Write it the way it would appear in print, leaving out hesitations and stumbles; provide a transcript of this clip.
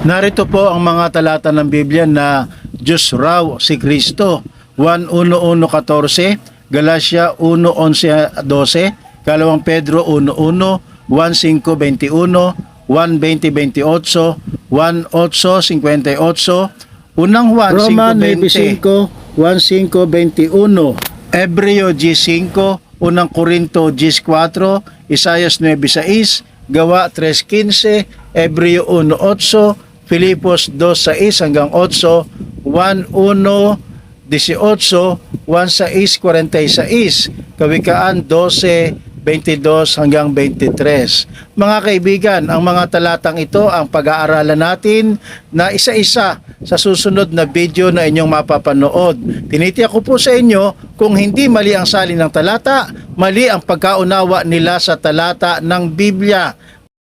Narito po ang mga talata ng Biblia na Diyos raw si Kristo. 1:1-14, Galatia 1:11-12, 2 Pedro 1:1, 1:5-21, 1:20-28, 1:8-58, unang Juan Roma 5:20, 9:5, 1:5-21. Hebreo 10:5, unang Korinto 10:4, Isaias 9:6, Gawa 3:15, Hebreo 1:8, Filipos 2:6-8, 1:1-18, 1:6-46, Kawikaan 12:22-23. Mga kaibigan, ang mga talatang ito ang pag-aaralan natin na isa-isa sa susunod na video na inyong mapapanood. Tinitiyak ko po sa inyo, kung hindi mali ang salin ng talata, mali ang pagkaunawa nila sa talata ng Biblia.